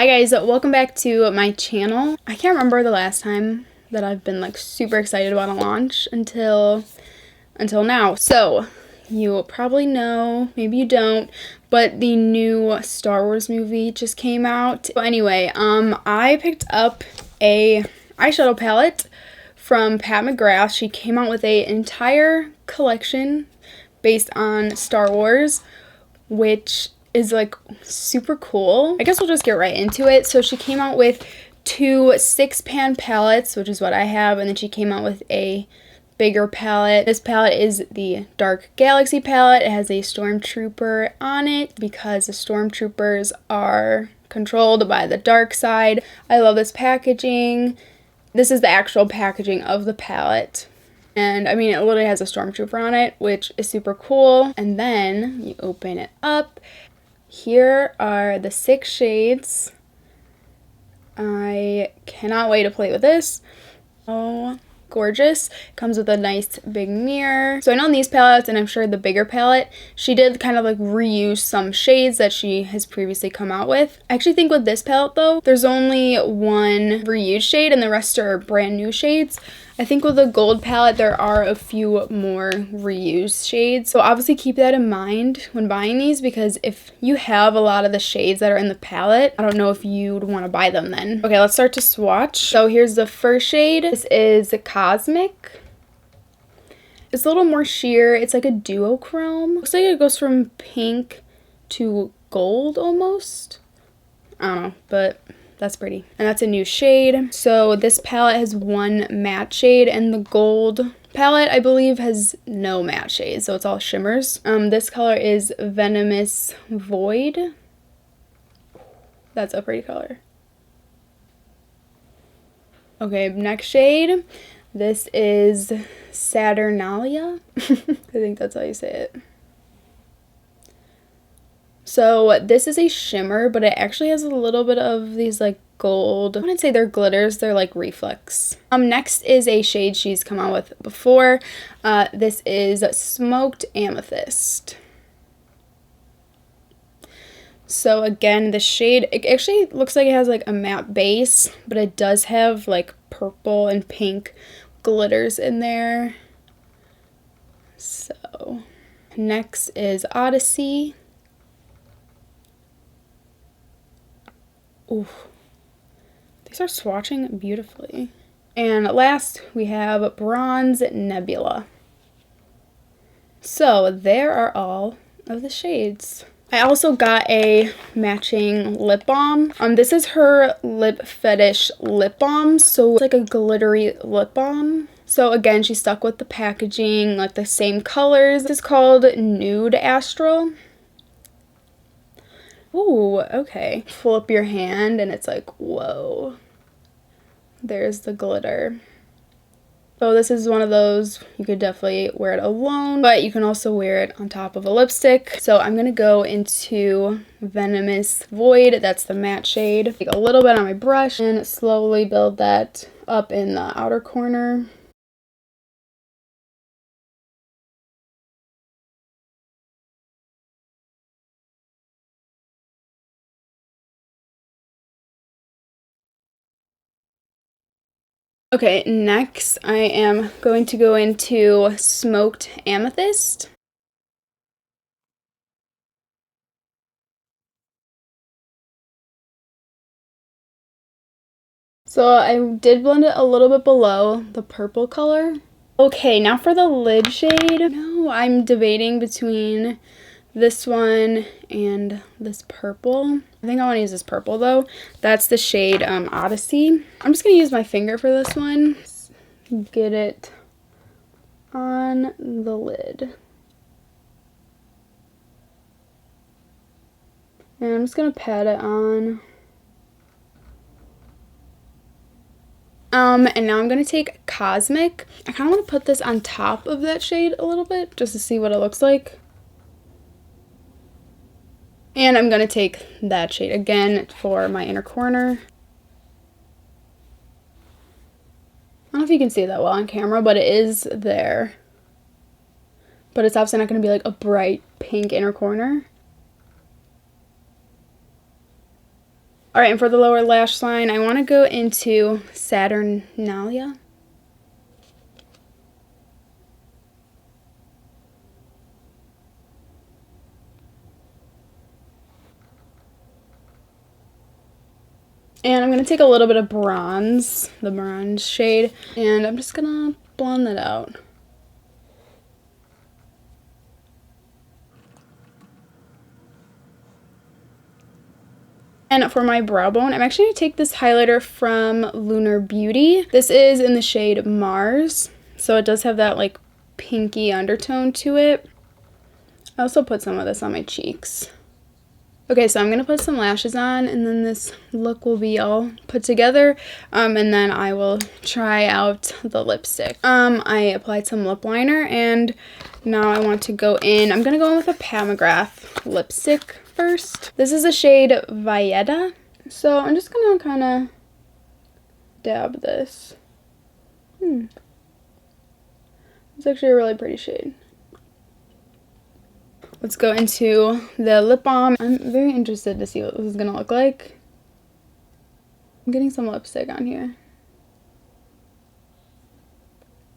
Hi guys, welcome back to my channel. I can't remember the last time that I've been like super excited about a launch until now. So you probably know, maybe you don't, but the new Star Wars movie just came out. So anyway, I picked up a eyeshadow palette from MCGRATH. She came out with an entire collection based on Star Wars, which is like super cool. I guess we'll just get right into it. So she came out with two 6-pan palettes, which is what I have, and then she came out with a bigger palette. This palette is the Dark Galaxy palette. It has a stormtrooper on it because the stormtroopers are controlled by the dark side. I love this packaging. This is the actual packaging of the palette. And I mean, it literally has a stormtrooper on it, which is super cool. And then you open it up. Here are the 6 shades. I cannot wait to play with this. Oh, gorgeous. Comes with a nice big mirror. So I know in these palettes, and I'm sure the bigger palette, she did kind of like reuse some shades that she has previously come out with. I actually think with this palette though, there's only one reused shade and the rest are brand new shades. I think with the gold palette, there are a few more reused shades. So obviously keep that in mind when buying these, because if you have a lot of the shades that are in the palette, I don't know if you'd want to buy them then. Okay, let's start to swatch. So here's the first shade. This is Cosmic. It's a little more sheer. It's like a duochrome. Looks like it goes from pink to gold almost. I don't know, but that's pretty. And that's a new shade. So this palette has one matte shade, and the gold palette, I believe, has no matte shades, so it's all shimmers. This color is Venomous Void. That's a pretty color. Okay, next shade. This is Saturnalia. I think that's how you say it. So this is a shimmer, but it actually has a little bit of these like gold, I wouldn't say they're glitters, they're like reflex. Next is a shade she's come out with before. This is Smoked Amethyst. So again, the shade, it actually looks like it has like a matte base, but it does have like purple and pink glitters in there. So next is Odyssey. Ooh, these are swatching beautifully. And last, we have Bronze Nebula. So there are all of the shades. I also got a matching lip balm. This is her Lip Fetish lip balm, so it's like a glittery lip balm. So again, she stuck with the packaging, like the same colors. This is called Nude Astral. Ooh, okay. Pull up your hand and it's like, whoa. There's the glitter. So this is one of those, you could definitely wear it alone, but you can also wear it on top of a lipstick. So I'm gonna go into Venomous Void, that's the matte shade. Take a little bit on my brush and slowly build that up in the outer corner. Okay, next I am going to go into Smoked Amethyst. So I did blend it a little bit below the purple color. Okay, now for the lid shade. No, I'm debating between this one and this purple. I think I want to use this purple though. That's the shade Odyssey. I'm just going to use my finger for this one. Get it on the lid. And I'm just going to pat it on. And now I'm going to take Cosmic. I kind of want to put this on top of that shade a little bit just to see what it looks like. And I'm going to take that shade again for my inner corner. I don't know if you can see that well on camera, but it is there. But it's obviously not going to be like a bright pink inner corner. All right, and for the lower lash line, I want to go into Saturnalia. And I'm going to take a little bit of bronze, the bronze shade, and I'm just going to blend that out. And for my brow bone, I'm actually going to take this highlighter from Lunar Beauty. This is in the shade Mars, so it does have that like pinky undertone to it. I also put some of this on my cheeks. Okay, so I'm going to put some lashes on, and then this look will be all put together, and then I will try out the lipstick. I applied some lip liner, and now I want to go in. I'm going to go in with a MCGRATH lipstick first. This is the shade Valletta, so I'm just going to kind of dab this. It's actually a really pretty shade. Let's go into the lip balm. I'm very interested to see what this is going to look like. I'm getting some lipstick on here.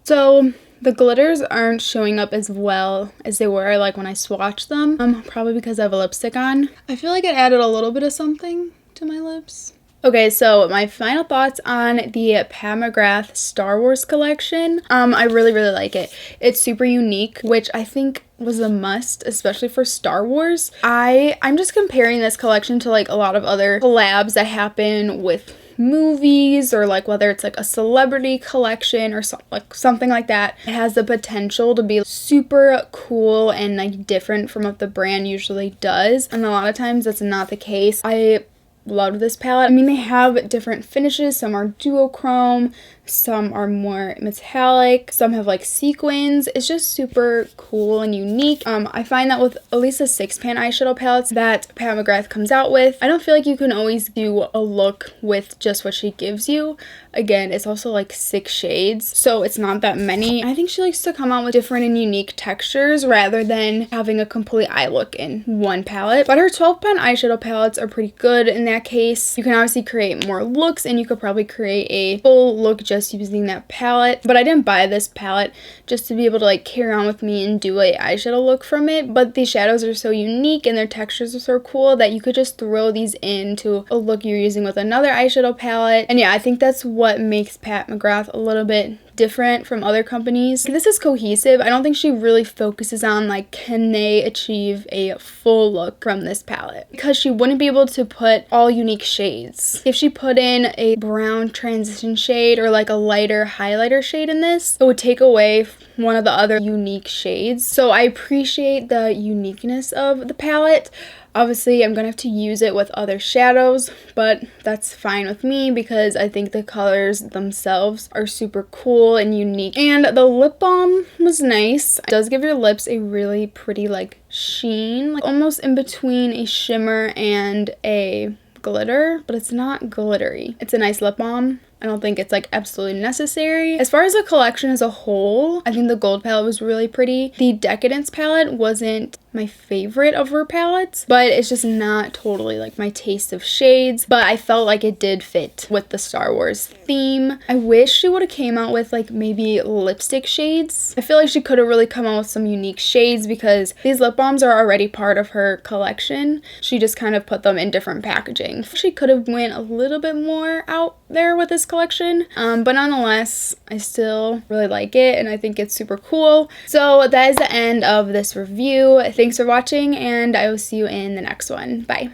So the glitters aren't showing up as well as they were like when I swatched them. Probably because I have a lipstick on. I feel like it added a little bit of something to my lips. Okay, so my final thoughts on the MCGRATH Star Wars collection. I really like it. It's super unique, which I think was a must, especially for Star Wars. I'm just comparing this collection to like a lot of other collabs that happen with movies, or like whether it's like a celebrity collection or like something like that. It has the potential to be super cool and like different from what the brand usually does, and a lot of times that's not the case. I love this palette. I mean, they have different finishes. Some are duochrome, some are more metallic, some have like sequins. It's just super cool and unique. I find that with at least the 6-pan eyeshadow palettes that MCGRATH comes out with, I don't feel like you can always do a look with just what she gives you. Again, it's also like 6 shades, so it's not that many. I think she likes to come out with different and unique textures rather than having a complete eye look in one palette. But her 12-pan eyeshadow palettes are pretty good in that case. You can obviously create more looks, and you could probably create a full look just using that palette. But I didn't buy this palette just to be able to like carry on with me and do a eyeshadow look from it. But these shadows are so unique and their textures are so cool that you could just throw these into a look you're using with another eyeshadow palette. And yeah, I think that's what makes MCGRATH a little bit different from other companies. This is cohesive. I don't think she really focuses on like, can they achieve a full look from this palette, because she wouldn't be able to put all unique shades. If she put in a brown transition shade or like a lighter highlighter shade in this, it would take away one of the other unique shades. So I appreciate the uniqueness of the palette. Obviously, I'm going to have to use it with other shadows, but that's fine with me because I think the colors themselves are super cool and unique. And the lip balm was nice. It does give your lips a really pretty like sheen, like almost in between a shimmer and a glitter, but it's not glittery. It's a nice lip balm. I don't think it's like absolutely necessary. As far as the collection as a whole, I think the gold palette was really pretty. The Decadence palette wasn't my favorite of her palettes, but it's just not totally like my taste of shades, but I felt like it did fit with the Star Wars theme. I wish she would have came out with like maybe lipstick shades. I feel like she could have really come out with some unique shades because these lip balms are already part of her collection. She just kind of put them in different packaging. She could have went a little bit more out there with this collection, but nonetheless, I still really like it and I think it's super cool. So that is the end of this review. Thanks for watching, and I will see you in the next one. Bye.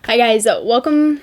Hi guys, welcome